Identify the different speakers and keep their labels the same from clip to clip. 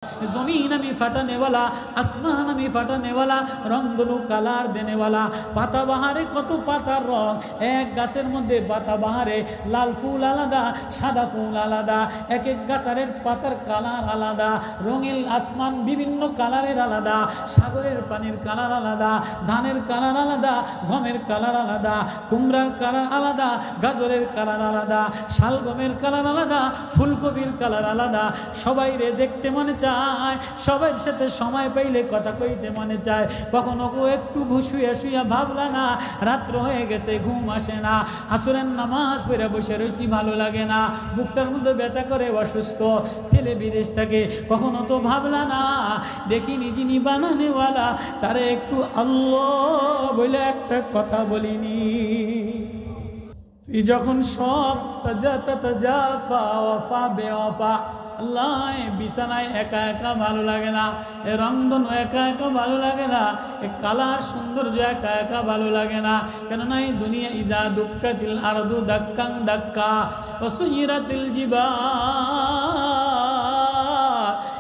Speaker 1: जमीन আমি ফাটানে वाला, আসমান আমি ফাটানে वाला, রংধনু কালার দেনে वाला। পাতা বাহারে কত পাতার রং, এক গাছের মধ্যে পাতা বাহারে লাল ফুল আলাদা, সাদা ফুল আলাদা, এক এক গাছের পাতার কালার আলাদা, রঙিন আসমান বিভিন্ন কালারের আলাদা, সাগরের পানির কালার আলাদা, ধানের কালার আলাদা, গমের কালার আলাদা, কুমড়ার কালার আলাদা, গাজরের কালার আলাদা, শালগমের কালার আলাদা, ফুলকপির কালার আলাদা। সবাই রে দেখতে মনে চায়, সবার সাথে সময় পাইলে কথা কইতে মনে চায়। কখনো একটু শুয়ে শুয়ে ভাবলা না, রাত্র হয়ে গেছে ঘুম আসে না, আসরের নামাজ পড়ে বসে রয়েছি ভালো লাগে না, বুকটার মধ্যে ব্যথা করে অসুস্থ, ছেলে বিদেশ থাকে। কখনো তো ভাবলা না, দেখিনি যিনি বানানেওয়ালা তারে একটু আল্লাহ বলে একটা কথা বলিনি। তুই যখন সব আল্লাহ বিছানায় একা একা ভালো লাগে না, এ রংধনু একা একা ভালো লাগে না, এ কালার সৌন্দর্য একা একা ভালো লাগে না। কেননা এই দুনিয়া ইজা দুক্কাতিল আরদু দাক্কাং দাক্কা ওয়াসুইরাতিল জিবাল,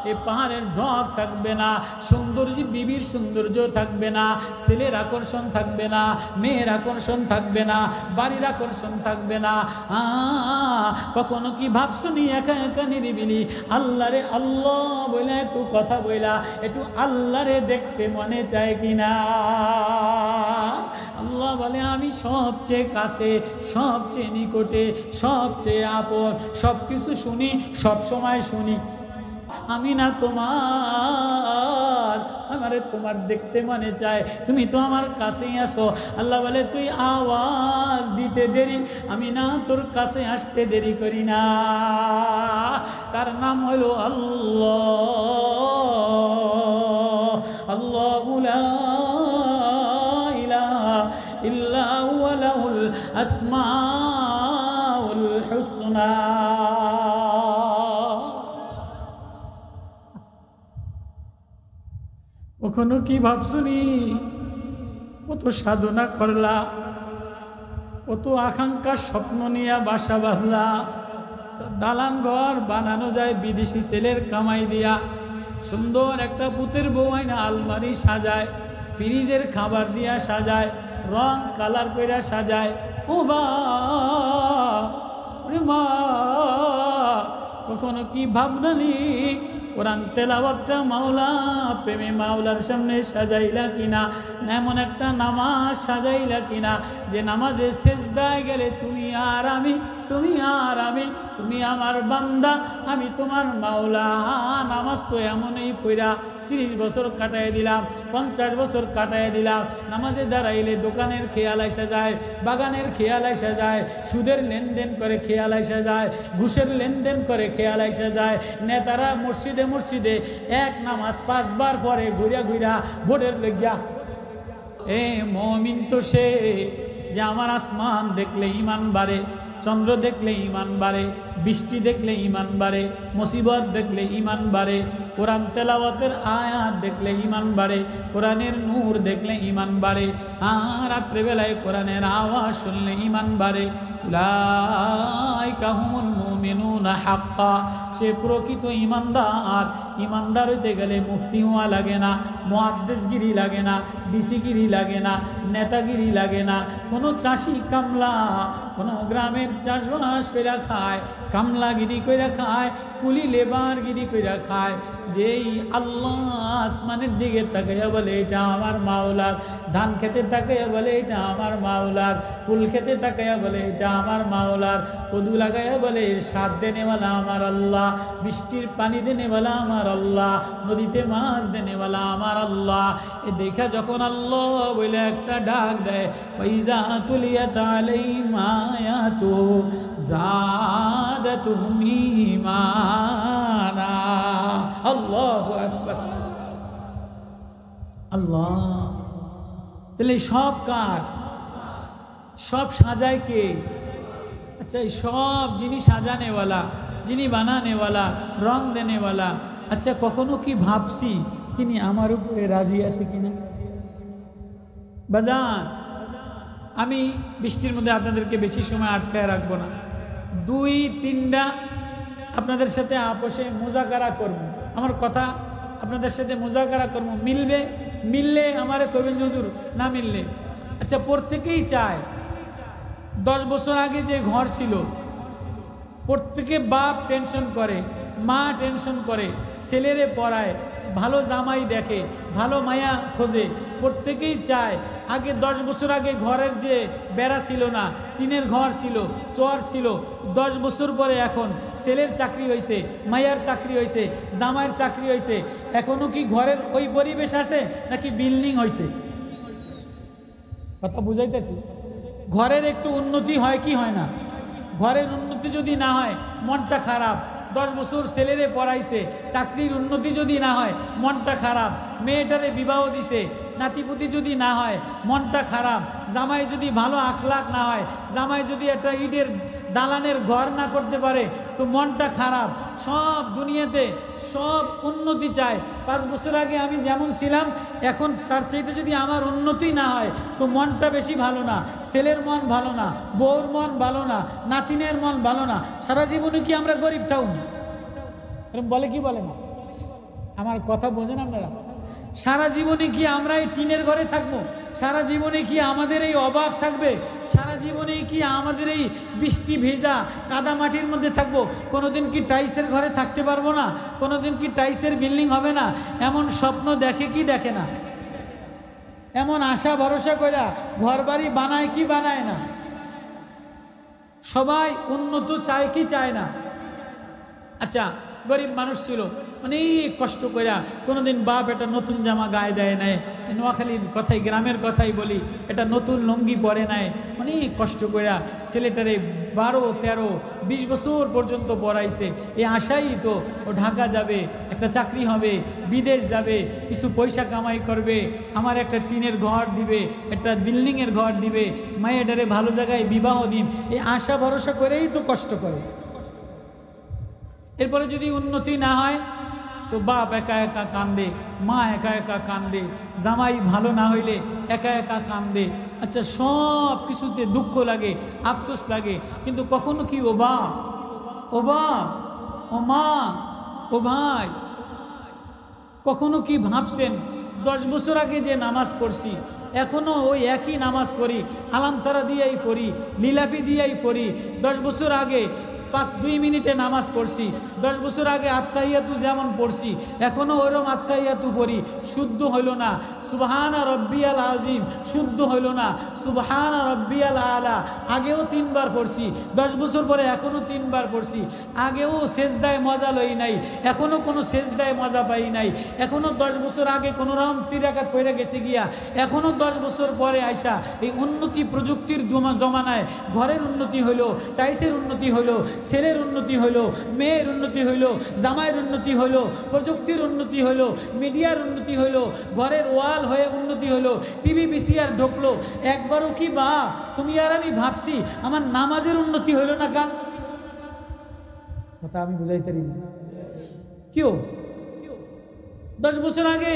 Speaker 1: এই পাহাড়ের ঢক থাকবে না, সৌন্দর্য বিবির সৌন্দর্য থাকবে না, ছেলের আকর্ষণ থাকবে না, মেয়ের আকর্ষণ থাকবে না, বাড়ির আকর্ষণ থাকবে না। কখনো কি ভাবছো নি একা একা নিরিবিলি আল্লাহরে আল্লাহ বলে একটু কথা বইলা একটু আল্লাহরে দেখতে মনে চায় কিনা? আল্লাহ বলে আমি সবচেয়ে কাছে, সবচেয়ে নিকটে, সবচেয়ে আপন, সব কিছু শুনি, সব সময় শুনি। আমি না তোমার, আমারে তোমার দেখতে মনে চায়, তুমি তো আমার কাছেই আসো। আল্লাহ বলে তুই আওয়াজ দিতে দেরি, আমি না তোর কাছে আসতে দেরি করি না। তার নাম হলো আল্লাহ। আল্লাহু লা ইলাহা ইল্লা হুয়া লাহুল আসমাউল হুসনা। কখনো কি ভাবছুনি কত সাধনা করলা, কত আকাঙ্ক্ষা স্বপ্ন নিয়ে বাসা বাঁধলা, দালান ঘর বানানো যায় বিদেশি ছেলের কামাই দিয়া, সুন্দর একটা পুতের বউ আইনা আলমারি সাজায়, ফ্রিজের খাবার দিয়া সাজায়, রং কালার কইরা সাজায়। ও মা, কখনো কি ভাবনালি কোরআন তেলাওয়াতটা মাওলা প্রেমে মাওলার সামনে সাজাইলা কিনা? এমন একটা নামাজ সাজাইলা কিনা যে নামাজে সেজদায় গেলে তুমি আর আমি, তুমি আর আমি, তুমি আমার বান্দা, আমি তোমার মাওলা। নামাজ তো এমনই পড়া 30 বছর কাটাই দিলাম, 50 বছর কাটাই দিলাম, নামাজে দাঁড়াইলে দোকানের খেয়াল আসা যায়, বাগানের খেয়াল আসা যায়, সুদের লেনদেন করে খেয়াল আসা যায়, ঘুষের লেনদেন করে খেয়াল আসা যায়। নেতারা মসজিদে মসজিদে এক নামাজ 5 বার পরে ঘুরিয়া ঘুরিয়া ভোটের লইয়া। এ মুমিন তো সে যে আমার আসমান দেখলে ইমান বাড়ে, চন্দ্র দেখলে ইমান বাড়ে, বৃষ্টি দেখলে ইমান বাড়ে, মুসিবত দেখলে ইমান বাড়ে, কোরআন তেলাওয়াতের আয়াত দেখলে ইমান বাড়ে, কোরআনের নূর দেখলে ইমান বাড়ে, আর রাত্রেবেলায় কোরআনের আওয়াজ শুনলে ইমান বাড়ে। উলাইকা হুমুল মুমিনুনা হাক্কা, সে প্রকৃত ইমানদার। ইমানদার হইতে গেলে মুফতি হওয়া লাগে না, মুহাদ্দিসগিরি লাগে না, ডিসিগিরি লাগে না, নেতাগিরি লাগে না, কোনো চাষি কামলা, কোনো গ্রামের চাষবাস করে খায়, কামলাগিরি করে খায়, কুলি লেবারগিরি করে খায়, যেই আল্লাহ আসমানের দিকে তাকাইয়া বলে এটা আমার মাওলার, ধান খেতে তাকাইয়া বলে এটা আমার মাওলার, ফুল খেতে তাকাইয়া বলে এটা আমার মাওলার, কদু লাগাইয়া বলে সার দেনেওয়ালা আমার আল্লাহ, বৃষ্টির পানি দেনেওয়ালা আমার আল্লাহ, নদীতে মাছ দেনেওয়ালা আমার আল্লাহ। এ দেখা যখন আল্লাহ বলে একটা ডাক দেয়, ওয়াইজা তুলিয়াত আলাইহিম আয়াতুহু যাদাতুহুম ঈমানা। আল্লাহু আকবার। আল্লাহ, তাহলে সব কাজ, সব সাজায় কে? আচ্ছা, এই সব যিনি সাজানেওয়ালা, যিনি বানানেওয়ালা, রং দেনেওয়ালা, আচ্ছা কখনো কি ভাবছি তিনি আমার উপরে রাজি আছে কিনা? বাজান, আমি বৃষ্টির মধ্যে আপনাদেরকে বেশি সময় আটকায় রাখবো না, 2-3টা আপনাদের সাথে আপোষে মুজাকারা করব। আমার কথা আপনাদের সাথে মুজাকারা করবো, মিললে আমারে কবেন যে হুজুর, না মিললে আচ্ছা প্রত্যেকেই চায় 10 বছর আগে যে ঘর ছিল, প্রত্যেকে বাপ টেনশন করে, মা টেনশন করে, ছেলেরে পড়ায়, ভালো জামাই দেখে, ভালো মায়া খোঁজে, প্রত্যেকেই চায় আগে 10 বছর আগে ঘরের যে বেড়া ছিল না, টিনের ঘর ছিল, চর ছিল, 10 বছর পরে এখন ছেলের চাকরি হয়েছে, মায়ার চাকরি হয়েছে, জামাইয়ের চাকরি হয়েছে, এখনো কি ঘরের ওই পরিবেশ আছে নাকি বিল্ডিং হয়েছে? কথা বুঝাইতেছি? ঘরের একটু উন্নতি হয় কি হয় না? ঘরের উন্নতি যদি না হয় মনটা খারাপ। 10 বছর ছেলেরে পড়াইছে, চাকরির উন্নতি যদি না হয় মনটা খারাপ। মেয়েটারে বিবাহ দিছে, নাতিপুতি যদি না হয় মনটা খারাপ। জামাই যদি ভালো আখলাক না হয়, জামাই যদি একটা ইটের দালানের ঘর না করতে পারে তো মনটা খারাপ। সব দুনিয়াতে সব উন্নতি চায়। 5 বছর আগে আমি যেমন ছিলাম এখন তার চাইতে যদি আমার উন্নতি না হয় তো মনটা বেশি ভালো না, ছেলের মন ভালো না, বউর মন ভালো না, নাতিনের মন ভালো না। সারা জীবনে কি আমরা গরিব থাকুন? এরকম বলে কি বলে না? আমার কথা বোঝেন আপনারা? সারা জীবনে কি আমরা এই টিনের ঘরে থাকবো? সারা জীবনে কি আমাদের এই অভাব থাকবে? সারা জীবনে কি আমাদের এই বৃষ্টি ভেজা কাদা মাটির মধ্যে থাকবো? কোনোদিন কি টাইসের ঘরে থাকতে পারবো না? কোনোদিন কি টাইসের বিল্ডিং হবে না? এমন স্বপ্ন দেখে কি দেখে না? এমন আশা ভরসা কইরা ঘর বাড়ি বানায় কি বানায় না? সবাই উন্নত চায় কি চায় না? আচ্ছা, গরিব মানুষ ছিল, অনেক কষ্ট করে কোনোদিন বাপ এটা নতুন জামা গায়ে দেয় নেয়, নোয়াখালীর কথাই গ্রামের কথাই বলি, এটা নতুন লুঙ্গি পরে নেয়, অনেক কষ্ট করে ছেলেটারে 12, 13, 20 বছর পর্যন্ত পড়াইছে। এই আশাই তো ও ঢাকা যাবে, একটা চাকরি হবে, বিদেশ যাবে, কিছু পয়সা কামাই করবে, আমার একটা টিনের ঘর দিবে, একটা বিল্ডিংয়ের ঘর দিবে, মায়েটারে ভালো জায়গায় বিবাহ দিন, এই আশা ভরসা করেই তো কষ্ট করে। এরপরে যদি উন্নতি না হয় তো বাপ একা একা কান্দে, মা একা একা কান্দে, জামাই ভালো না হইলে একা একা কান্দে। আচ্ছা, সব কিছুতে দুঃখ লাগে, আফসোস লাগে, কিন্তু কখনো কি ও বাপ, ও বাপ, ও মা, ও ভাই, কখনো কি ভাবছেন 10 বছর আগে যে নামাজ পড়ছি এখনো ওই একই নামাজ পড়ি, আলামতারা দিয়েই পড়ি, লিলাফি দিয়েই পড়ি। 10 বছর আগে 2 মিনিটে নামাজ পড়ছি, 10 বছর আগে আত্তাহিয়াতু যেমন পড়ছি এখনও ওরম আত্তাহিয়াতু পড়ি, শুদ্ধ হইল না। সুবহানা রব্বিয়াল আযীম শুদ্ধ হইল না, সুবহানা রব্বিয়াল আলা আগেও 3 বার পড়ছি, 10 বছর পরে এখনও 3 বার পড়ছি। আগেও সেজদায় মজা লই নাই, এখনও কোনো সেজদায় মজা পাই নাই। এখনও 10 বছর আগে কোনো রকম 3 রাকাত পড়ে গেছে গিয়া, এখনও 10 বছর পরে আইসা এই উন্নতি প্রযুক্তির জমানায় ঘরের উন্নতি হইল, টাইসের উন্নতি হইল, ছেলের উন্নতি হইলো, মেয়ের উন্নতি হইলো, জামাইয়ের উন্নতি হইলো, প্রযুক্তির উন্নতি হইলো, মিডিয়ার উন্নতি হইলো, ঘরের ওয়াল হয়ে উন্নতি হইলো, টিভি বিসিআর ঢুকলো। একবারও কি বা তুমি আর আমি ভাবছি আমার নামাজের উন্নতি হইলো না? কান কথা আমি বুঝাইতে পারি না। কেউ 10 বছর আগে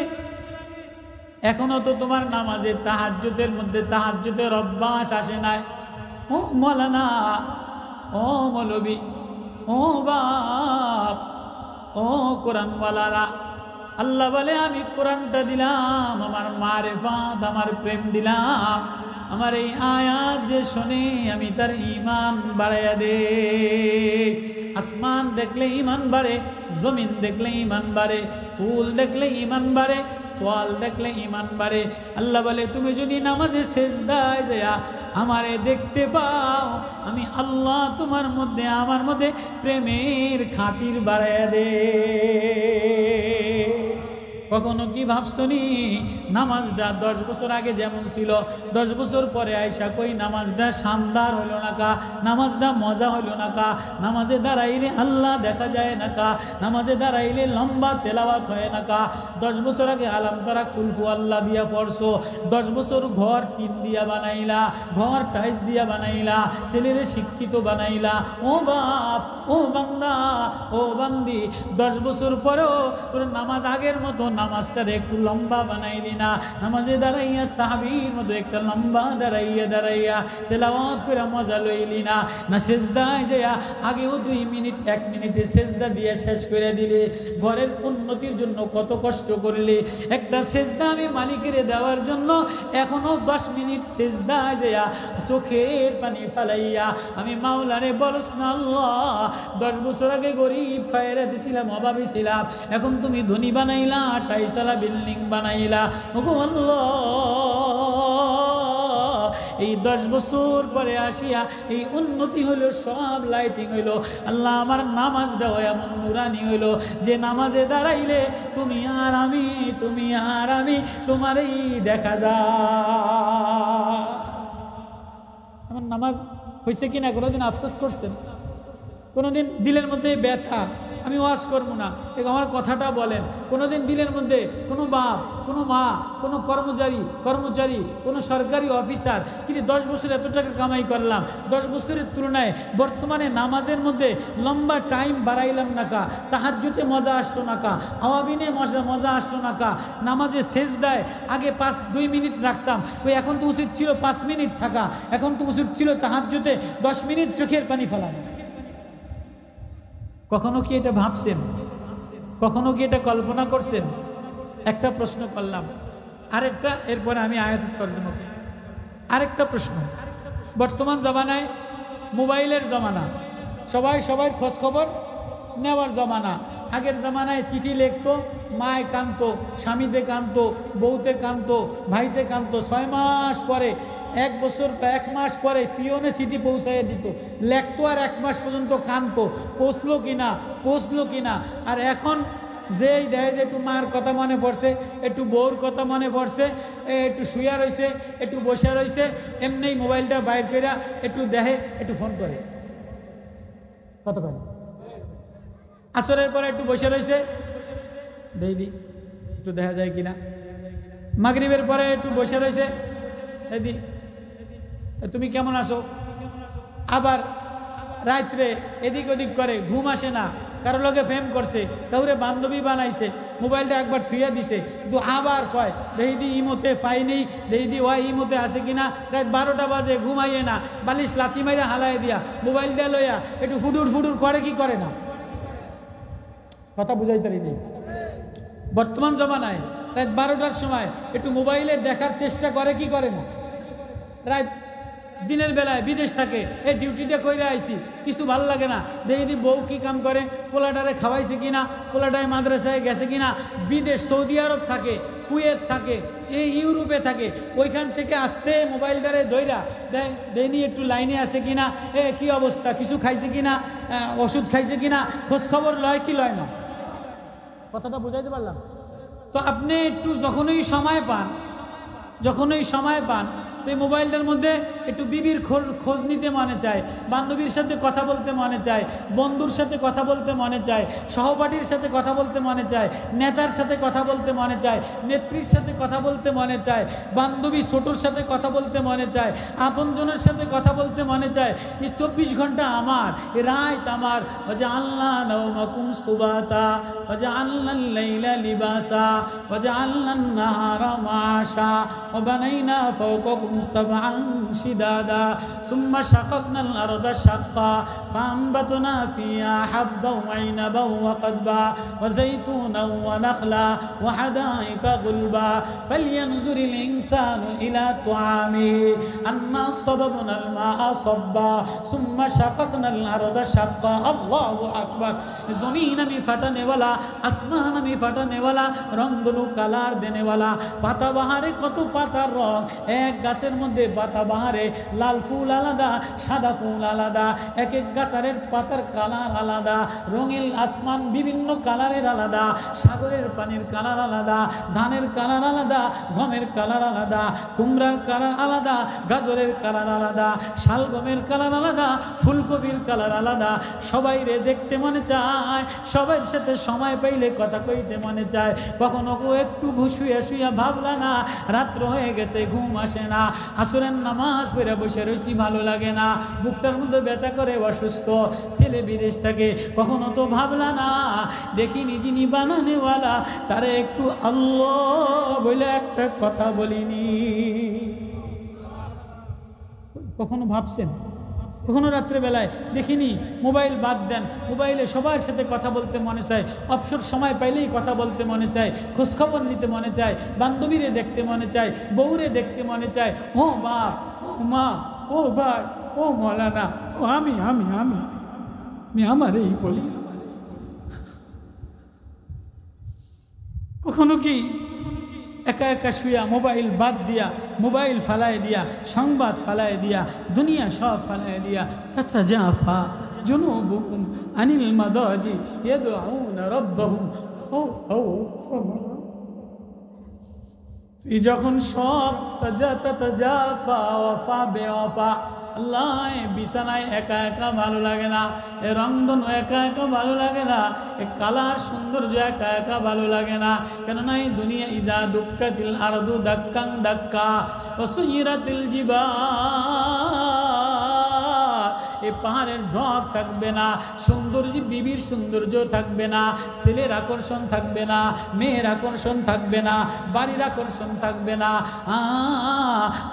Speaker 1: এখনো তো তোমার নামাজে তাহাজ্জুদের মধ্যে তাহাজ্জুদের অভ্যাস আসে নাই। ও মাওলানা, ও মৌলবী, ও বাপ, ও কোরআনওয়ালারা, আল্লাহ বলে আমি কোরআনটা দিলাম, আমার মারেফাত, আমার প্রেম দিলাম, আমার এই আয়াত যে শোনে আমি তার ঈমান বাড়াইয়া দে। আসমান দেখলে ঈমান বাড়ে, জমিন দেখলে ঈমান বাড়ে, ফুল দেখলে ঈমান বাড়ে, ফল দেখলে ঈমান বাড়ে। আল্লাহ বলে তুমি যদি নামাজে সেজদায় যায়া আমারে দেখতে পাও, আমি আল্লাহ তোমার মধ্যে আমার মধ্যে প্রেমের খাতির বাড়াইয়া দে। কখনো কি ভাবছনি নামাজটা 10 বছর আগে যেমন ছিল 10 বছর পরে আইসা কই নামাজটা শানদার হইল না কা, নামাজটা মজা হইল না কা, নামাজে দাঁড়াইলে আল্লাহ দেখা যায় না কা, নামাজে দাঁড়াইলে লম্বা তেলাওয়াত হয় না কা। 10 বছর আগে আলাম তারা কুলফু আল্লাহ দিয়া পড়ছো, 10 বছর ঘর টিন দিয়া বানাইলা, ঘর টাইস দিয়া বানাইলা, ছেলেরে শিক্ষিত বানাইলা। ও বাপ, ও বান্দা, ও বান্দি, 10 বছর পরেও তোর নামাজ আগের মতো নামাজটারে একটু লম্বা বানাইলি না? নামাজে দাঁড়াইয়া সাহাবীর মতো একটা লম্বা দাঁড়াইয়া তেলাওয়াত করে মজা লইলি না? না সেজদায় যাইয়া আগেও 2 মিনিট 1 মিনিটে সেজদা দিয়ে শেষ করে দিলি? ঘরের উন্নতির জন্য কত কষ্ট করলি, একটা সেজদা আমি মালিকের দেওয়ার জন্য এখনো 10 মিনিট সেজদায় যাইয়া চোখের পানি ফালাইয়া আমি মাওলারে বলস না আল্লাহ 10 বছর আগে গরিব খায়রা দিছিলাম, অভাবী ছিলাম, এখন তুমি ধনী বানাইলা, 28তলা বিল্ডিং বানাইলা। ওগো আল্লাহ, এই 10 বছর পরে আসিয়া এই উন্নতি হইল, সব লাইটিং হইল। আল্লাহ আমার নামাজটাও এমন নুরানি হইল যে নামাজে দাঁড়াইলে তুমি আর আমি তোমারই দেখা যায়। আমার নামাজ হয়েছে কিনা কোনোদিন আফসোস করছেন? কোনোদিন দিলের মধ্যে ব্যথা, আমি ওয়াজ করবো না, আমার কথাটা বলেন। কোনোদিন দিলের মধ্যে কোনো বাপ, কোনো মা, কোনো কর্মচারী, কোনো সরকারি অফিসার, কিন্তু 10 বছর এত টাকা কামাই করলাম, 10 বছরের তুলনায় বর্তমানে নামাজের মধ্যে লম্বা টাইম বাড়াইলাম না কা, তাহাজ্জুদে মজা আসতো না কা, আওয়াবিনে মজা আসতো না কা, নামাজে সেজদায় আগে 2 মিনিট রাখতাম, ওই এখন তো উচিত ছিল 5 মিনিট থাকা, এখন তো উচিত ছিল তাহাজ্জুদে 10 মিনিট চোখের পানি ফেলানো। কখনো কি এটা ভাবছেন? কখনো কি এটা কল্পনা করছেন? একটা প্রশ্ন করলাম, আরেকটা, এরপরে আমি আয়াত তরজমা করি। আরেকটা প্রশ্ন, বর্তমান জমানায় মোবাইলের জমানা, সবাই সবার খোঁজ খবর নেওয়ার জমানা। আগের জমানায় চিঠি লিখতো, মায় কাঁদতো, স্বামীতে কাঁদতো, বউতে কাঁদতো, ভাইতে কাঁদতো, 6 মাস পরে, 1 বছর 1 মাস পরে পিওনে চিঠি পৌঁছাইয়া দিত, লেখতো আর 1 মাস পর্যন্ত কাঁদতো, পৌঁছলো কিনা। আর এখন যেই দেয় যে একটু মার কথা মনে পড়ছে, একটু বউর কথা মনে পড়ছে, একটু শুয়া রয়েছে, একটু বসে রয়েছে, এমনি মোবাইলটা বাইর করে একটু দেখে, একটু ফোন করে, কত করে আসরের পরে একটু বসে রয়েছে, দেখি একটু দেখা যায় কিনা। মাগরিবের পরে একটু বসে রয়েছে, তুমি কেমন আছো। আবার রাত্রে এদিক ওদিক করে, ঘুম আসে না, কারো লগে প্রেম করছে, কাউরে বান্ধবী বানাইছে, মোবাইলটা একবার থুইয়া দিছে, কিন্তু আবার কয় দেখি ইমতে পাইনি, দেখি ওয়াই ইমতে আছে কিনা। রাত 12টা বাজে, ঘুমাইয়ে না, বালিশ লাথি মাইরা হালাই দিয়া মোবাইলটা লইয়া একটু ফুডুর করে কি করে না? কথা বুঝাই পারি নেই। বর্তমান জমানায় রাত 12টার সময় একটু মোবাইলে দেখার চেষ্টা করে কি করে না? রাত দিনের বেলায় বিদেশ থাকে, এই ডিউটিটা কইরা আইছি, কিছু ভালো লাগে না, দেখি বউ কি কাম করে, পোলাটারে খাওয়াইছে কিনা, পোলাটায় মাদ্রাসায় গেছে কিনা, বিদেশ সৌদি আরব থাকে, কুয়েত থাকে, এই ইউরোপে থাকে, ওইখান থেকে আসতে মোবাইলটারে ধইরা দেয়নি একটু লাইনে আছে কিনা, কি অবস্থা, কিছু খাইছে কিনা, ওষুধ খাইছে কিনা, খোঁজ খবর লয় কি লয় না? কথাটা বুঝাইতে পারলাম তো? আপনি একটু যখনই সময় পান তো এই মোবাইলটার মধ্যে একটু বিবির খোঁজ নিতে মনে চায়, বান্ধবীর সাথে কথা বলতে মনে চায়, বন্ধুর সাথে কথা বলতে মনে চায়, সহপাঠীর সাথে কথা বলতে মনে চায়, নেতার সাথে কথা বলতে মনে চায়, নেত্রীর সাথে কথা বলতে মনে চায়, বান্ধবী ছোটোর সাথে কথা বলতে মনে চায়, আপনজনের সাথে কথা বলতে মনে চায়। এই 24 ঘন্টা আমার, এ রাত আমার। ওয়াজআলনা নাওমাকুম সুবাতা ওয়াজআলনা আল-লাইলা লিবাসা ওয়াজআলনা আন-নাহারা মাআশা ওয়া বানাইনা ফাওকাকুম سبعا شدادا ثم شققنا الأرض شقا فأنبتنا فيها حبا وعنبا وقضبا وزيتونا ونخلا وحدائق غلبا فلينظر الإنسان إلى طعامه أنا صببنا الماء صبا ثم شققنا الأرض شقا الله أكبر। जमीन में फटने वाला, आसमान में फटने वाला, रंगलू कलर देने वाला, पाता बाहरे कत पातार रंग, एक গাছের মধ্যে পাতা বাহারে, লাল ফুল আলাদা, সাদা ফুল আলাদা, এক এক গাছের পাতার কালার আলাদা, রঙিন আসমান বিভিন্ন কালারের আলাদা, সাগরের পানির কালার আলাদা, ধানের কালার আলাদা, গমের কালার আলাদা, কুমড়ার কালার আলাদা, গাজরের কালার আলাদা, শালগমের কালার আলাদা, ফুলকপির কালার আলাদা। সবাই রে দেখতে মনে চায়, সবার সাথে সময় পাইলে কথা কইতে মনে চায়। কখনো একটু শুয়ে ভাবলা না রাত্র হয়ে গেছে, ঘুম আসে না, আসরের নামাজ পড়ে বসে রয়েছি, ভালো লাগে না, বুকটার মধ্যে ব্যথা করে, অসুস্থ, ছেলে বিদেশ থাকে, কখনো তো ভাবলা না দেখিনি যিনি বানানেওয়ালা তারে একটু আল্লাহ বলে একটা কথা বলিনি? কখনো ভাবছেন? কখনো রাত্রেবেলায় দেখিনি? মোবাইল বাদ দেন, মোবাইলে সবার সাথে কথা বলতে মনে চায়, অবসর সময় পাইলেই কথা বলতে মনে চায়, খোঁজখবর নিতে মনে চায়, বান্ধবীরে দেখতে মনে চায়, বউরে দেখতে মনে চায়, ও বাপ, ও মা, ও ভাই, ও মৌলানা, ও আমি আমি আমি আমি আমারই বলি। কখনো কি একা একা শুয়া মোবাইল বাদ দিয়া, মোবাইল ফালায় দিয়া, সংবাদ ফালায় দিয়া, দুনিয়া সব ফালায় দিয়া, তাতাজাফা জুনুবুহুম আনিল মাদাজি ইয়াদউনা রাব্বাহুম খাওফাও ওয়া তুই যখন সব তাতাজাফা ওয়াফা বেওয়াফা, আল্লাহ বিছানায় একা একা ভালো লাগে না, এ রংধনু একা একা ভালো লাগে না, এ কালার সৌন্দর্য একা একা ভালো লাগে না। কেননা এই দুনিয়া ইজা দুক্কাতিল আরদু দাক্কাং দাক্কা ওয়া সুইরাতিল জিবাল, এই পাহাড়ের ঢক থাকবে না, সৌন্দর্য বিবির সৌন্দর্য থাকবে না, ছেলের আকর্ষণ থাকবে না, মেয়ের আকর্ষণ থাকবে না, বাড়ির আকর্ষণ থাকবে না।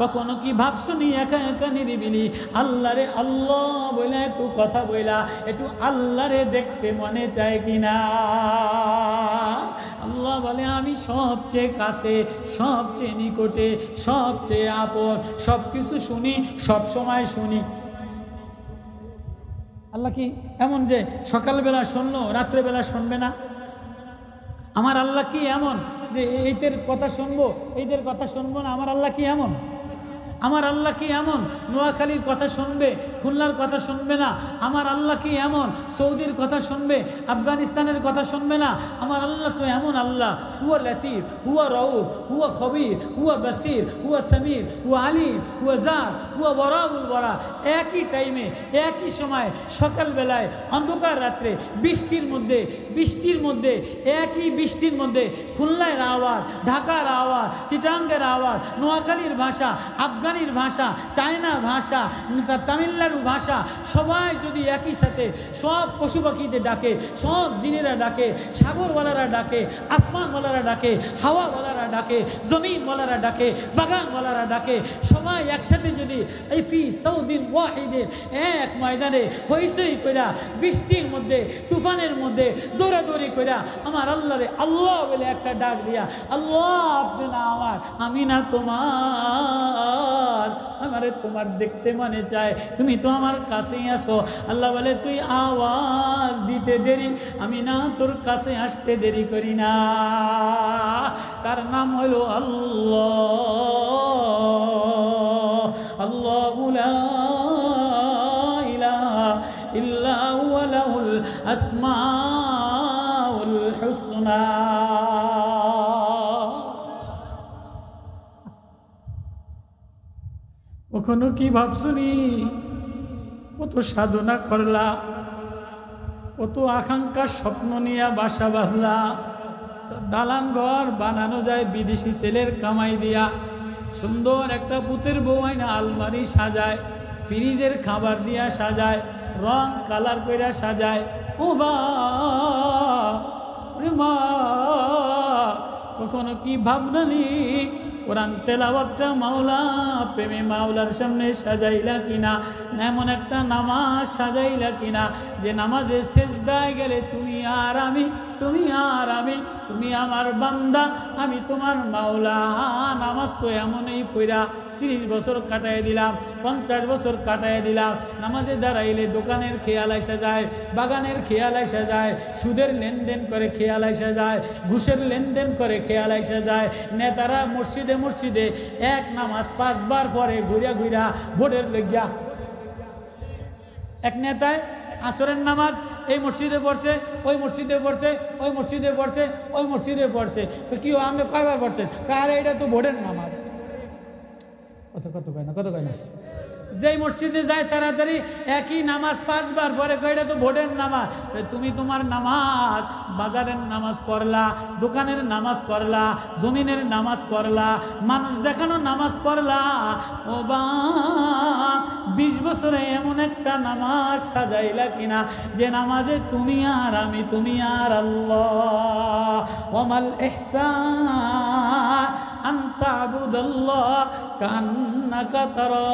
Speaker 1: কখনো কি ভাবছনি একা একা নিরিবিলি আল্লাহরে আল্লাহ বইলা একটু কথা বইলা একটু আল্লাহরে দেখতে মনে চায় কিনা? আল্লাহ বলে আমি সবচেয়ে কাছে, সবচেয়ে নিকটে, সবচেয়ে আপন, সব কিছু শুনি, সব সময় শুনি। আল্লাহ কি এমন যে সকালবেলা শুনলো রাত্রেবেলা শুনবে না? আমার আল্লাহ কি এমন যে এইদের কথা শুনবো এইদের কথা শুনবো না? আমার আল্লাহ কি এমন? আমার আল্লাহ কি এমন নোয়াখালীর কথা শুনবে খুলনার কথা শুনবে না? আমার আল্লাহ কি এমন সৌদির কথা শুনবে আফগানিস্তানের কথা শুনবে না? আমার আল্লাহ তো এমন আল্লাহ, হুয়া লতিফ, হুয়া রউফ, হুয়া খবির, হুয়া বসির, হুয়া সমীর, হুয়া আলিম, হুয়া জার, হুয়া বরাবুল বরা। একই টাইমে একই সময় সকালবেলায় অন্ধকার রাত্রে বৃষ্টির মধ্যে একই বৃষ্টির মধ্যে খুলনার আওয়াজ, ঢাকার আওয়াজ, চিটাঙ্গের আওয়াজ, নোয়াখালীর ভাষা, আফগানির ভাষা, চায়না ভাষা, তামিলনাড়ু ভাষা, সবাই যদি একই সাথে সব পশু পাখিদের ডাকে, সব জিনেরা ডাকে, সাগরওয়ালারা ডাকে, আসমানওয়ালারা ডাকে, হাওয়াওয়ালারা ডাকে, জমিনওয়ালারা ডাকে, বাগানওয়ালারা ডাকে, সবাই একসাথে যদি এই ফি সৌদিন ওয়াহিদে এক ময়দানে হইসই কইরা বৃষ্টির মধ্যে তুফানের মধ্যে দৌড়াদৌড়ি কইরা আমার আল্লাহরে আল্লাহ বলে একটা ডাক দিয়া, আল্লাহ আপনি না আমার, আমি না তোমার, আমারে তোমার দেখতে মনে চায়, তুমি তো আমার কাছেই আসো। আল্লাহ বলে তুই আওয়াজ দিতে দেরি, আমি না তোর কাছে আসতে দেরি করি না। তার নাম হলো আল্লাহ। আল্লাহু লা ইলাহা ইল্লা হুয়া লাহুল আসমাউল হুসনা। কখনো কি ভাবছনি কত সাধনা করলা, কত আকাঙ্ক্ষা স্বপ্ন নিয়ে বাসা বাঁধলা, দালান ঘর বানানো যায় বিদেশি ছেলের কামাই দিয়া, সুন্দর একটা পুতের বউ আইনা আলমারি সাজায়, ফ্রিজের খাবার দিয়া সাজায়, রং কালার কইরা সাজায়। ও মা, কখনো কি ভাবনানি কোরআন তেলাওয়াতটা মাওলা প্রেমে মাওলার সামনে সাজাইলা কিনা? এমন একটা নামাজ সাজাইলা কিনা যে নামাজে সেজদায় গেলে তুমি আর আমি, তুমি আর আমি, তুমি আমার বান্দা, আমি তোমার মাওলা। নামাজ তো এমনই পড়া 30 বছর কাটায় দিলাম, 50 বছর কাটায় দিলাম, নামাজে দাঁড়াইলে দোকানের খেয়াল আসা যায়, বাগানের খেয়াল আসা যায়, সুদের লেনদেন করে খেয়াল আসা যায়, ঘুষের লেনদেন করে খেয়াল আসা যায়। নেতারা মসজিদে মসজিদে এক নামাজ 5 বার পরে ঘুরিয়া ঘুরিয়া ভোটের লইয়া, এক নেতায় আসরের নামাজ এই মসজিদে পড়ছে, ওই মসজিদে পড়ছে, ওই মসজিদে পড়ছে, ওই মসজিদে পড়ছে, তো কি আপনি কয়বার পড়ছেন? আরে এটা তো ভোটের নামাজ। কত কত কয় না, কত কয় না, যেই মসজিদে যায় তাড়াতাড়ি একই নামাজ 5 বার পরে কয় এটা তো ভোটের নামাজ। তুমি তোমার নামাজ বাজারের নামাজ পড়লা, দোকানের নামাজ পড়লা, জমিনের নামাজ পড়লা, মানুষ দেখানো নামাজ পড়লা। ও বা 20 বছরে এমন একটা নামাজ সাজাইলা কিনা যে নামাজে তুমি আর আমি, তুমি আর আল্লাহ। ওয়ামাল ইহসান আন তা'বুদাল্লাহ কান্নাকা তারাল্লাহু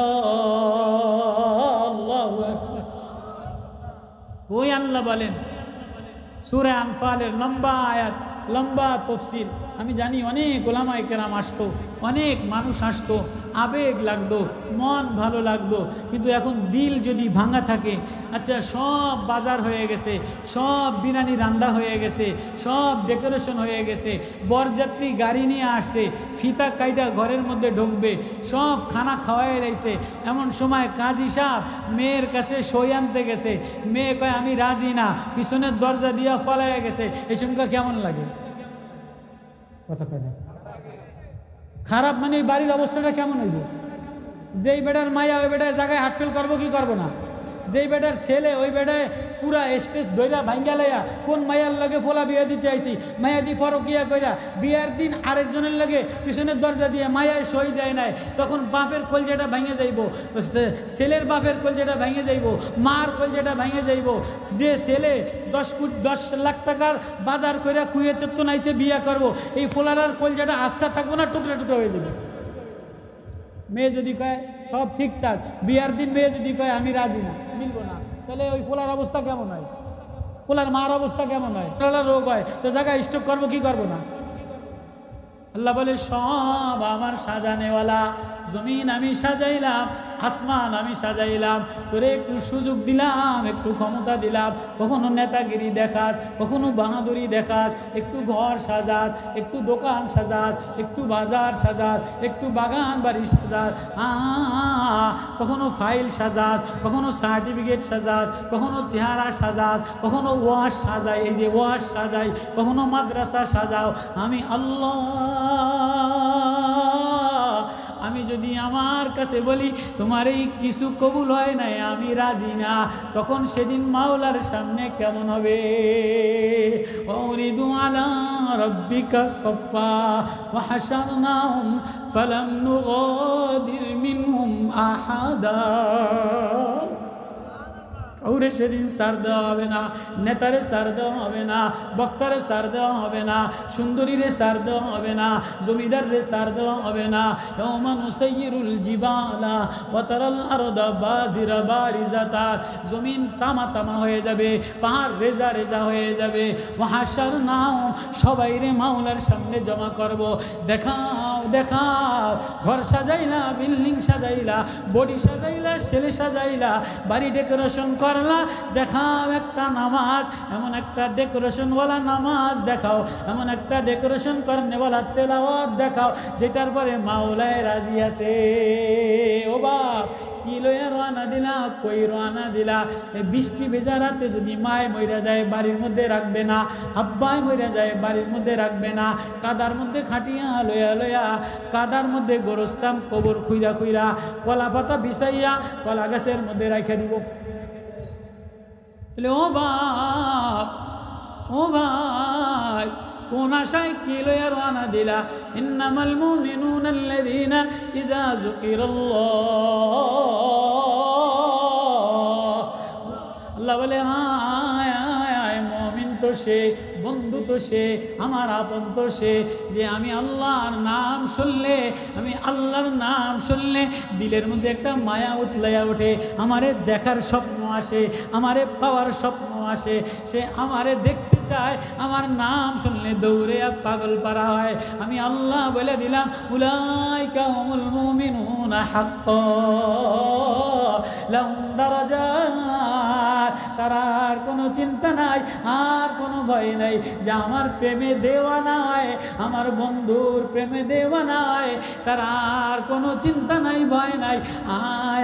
Speaker 1: আকবার। ওই আল্লাহ বলেন সূরা আনফালের লম্বা আয়াত, লম্বা তফসিল। আমি জানি অনেক ওলামায়ে কেরাম আসতো, অনেক মানুষ আসতো, আবেগ লাগতো, মন ভালো লাগতো, কিন্তু এখন দিল যদি ভাঙা থাকে, আচ্ছা সব বাজার হয়ে গেছে, সব বিরিয়ানি রান্না হয়ে গেছে, সব ডেকোরেশন হয়ে গেছে, বরযাত্রী গাড়ি নিয়ে আসছে, ফিতা কাইটা ঘরের মধ্যে ঢুকবে, সব খানা খাওয়াই রয়েছে, এমন সময় কাজী সাহেব মেয়ের কাছে সই আনতে গেছে, মেয়ে কয় আমি রাজি না, পিছনের দরজা দিয়া ফলাইয়া গেছে, এই সঙ্গে কেমন লাগে? কথা কয় না? খারাপ মানে বাড়ির অবস্থাটা কেমন হইব? যেই বেটার মায়া ওই বেটায় জায়গায় হাটফেল করবো কি করবো না? যেই বেটার ছেলে ওই বেটায় পুরা স্টেজ দইরা ভাঙ্গা লাইয়া কোন মায়ার লাগে ফোলা বিয়া দিতে আইছি, মায়া দি ফরকিয়া কইরা বিয়ার দিন আরেকজনের লাগে পিছনের দরজা দিয়ে মায়ায় সই দেয় নাই, তখন বাপের কলজেটা ভেঙে যাইব, ছেলের বাপের কলজেটা ভেঙে যাইব, মার কলজেটা ভেঙে যাইব। যে ছেলে 10 লাখ টাকার বাজার কইরা কুয়েতে তো নাইছে বিয়া করব, এই ফোলার কলজেটা আস্থা থাকবো না, টুকরা টুকরা হয়ে যাবে। মেয়ে যদি কয় সব ঠিকঠাক, বিয়ার দিন মেয়ে যদি কয় আমি রাজি না, মিলবো না, তাহলে ওই ফোলার অবস্থা কেমন হয়? ফোলার মার অবস্থা কেমন হয়? ফোলার রোগ হয় তো জায়গায় স্টক করবো কি করবো না? আল্লাহ বলে সব আমার সাজানেওয়ালা, জমিন আমি সাজাইলাম, আসমান আমি সাজাইলাম, তোরে একটু সুযোগ দিলাম, একটু ক্ষমতা দিলাম, কখনো নেতাগিরি দেখাস, কখনো বাহাদুরি দেখাস, একটু ঘর সাজাস, একটু দোকান সাজাস, একটু বাজার সাজাস, একটু বাগান বাড়ি সাজাস, কখনো ফাইল সাজাস, কখনো সার্টিফিকেট সাজাস, কখনো চেহারা সাজাস, কখনো ওয়াশ সাজাই, এই যে ওয়াশ সাজাই, কখনো মাদ্রাসা সাজাও। আমি আল্লাহ, আমি যদি আমার কাছে বলি তোমার এই কিছু কবুল হয় নাই, আমি রাজি না, তখন সেদিন মাওলার সামনে কেমন হবে? ওয়ারিদু আলা রাব্বিকা সাফা ওয়া হাশারনাহুম ফালাম নুগাদির মিনহুম আহাদা। কাউরে সেদিন সার দেওয়া হবে না, নেতারে সার দেওয়া হবে না, বক্তারে সার দেওয়া হবে না, সুন্দরীরে সার দেওয়া হবে না, জমিদাররে সার দেওয়া হবে না। ইয়াউমা নুসাইয়িরুল জিবালা ওয়া তারাল আরদা বাজিরা বারিজাতা, জমিন তামা তামা হয়ে যাবে, পাহাড় রেজা রেজা হয়ে যাবে। ওয়া হাশারনাহুম, সবাইরে মাওলার সামনে জমা করব। দেখাও দেখাও, ঘর সাজাইলা, বিল্ডিং সাজাইলা, বডি সাজাইলা, ছেলে সাজাইলা, বাড়ি ডেকোরেশন করলা, দেখাও একটা নামাজ, এমন একটা ডেকোরেশনওয়ালা নামাজ দেখাও, এমন একটা ডেকোরেশন করনেওয়ালা তেলাওয়াত দেখাও, যেটার পরে মাওলায় রাজি আছে। ও বাপ, কি লইয়া রওনা দিলা, কই রওনা দিলা? বৃষ্টি ভেজা রাতে যদি মায় মইরা যায় বাড়ির মধ্যে রাখবে না, আব্বাই মইরা যায় বাড়ির মধ্যে রাখবে না, কাদার মধ্যে খাটিয়া লইয়া লইয়া কাদার মধ্যে গোরস্তাম কবর খুইরা খুইরা কলা পাতা বিছাইয়া কলা গাছের মধ্যে রাখা দিব। ও বাপ, ও ভাই, কোন আশায় কি লইয়া রওনা দিলা? ইন্নামাল মুমিনুনা আল্লাযীনা ইযা যুকিরাল্লাহ, আল্লাহ বলে হায় হায়, মুমিন তো সে, বন্ধু তো সে, আমার আপন তো সে, যে আমি আল্লাহর নাম শুনলে, আমি আল্লাহর নাম শুনলে দিলের মধ্যে একটা মায়া উঠলাইয়া ওঠে, আমারে দেখার স্বপ্ন আসে, আমারে পাওয়ার স্বপ্ন আসে, সে আমারে দেখতে চায়, আমার নাম শুনলে দৌড়ে পাগল পারা হয়। আমি আল্লাহ বলে দিলাম উলাইকা হুমুল মুমিনুনা হাক্কান লাহুম দারাজাত, তার আর কোনো চিন্তা নাই, আর কোনো ভয় নাই যে আমার প্রেমে দেওয়ানা হয়, আমার বন্ধুর প্রেমে দেওয়ানা হয়, তার আর কোনো চিন্তা নাই, ভয় নাই।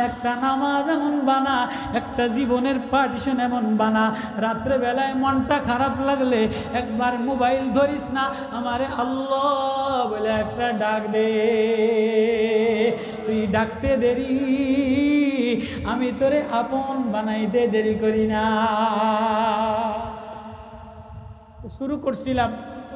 Speaker 1: একটা নামাজ এমন বানা, একটা জীবনের পার্টিশন এমন বানা, রাত্রে বেলায় মনটা খারাপ লাগলে একবার মোবাইল ধরিস না, আমারে আল্লাহ বলে একটা ডাক দে। তুই ডাকতে দেরি আমি তোরে আপন বানাইতে দেরি করি না। শুরু করছিলাম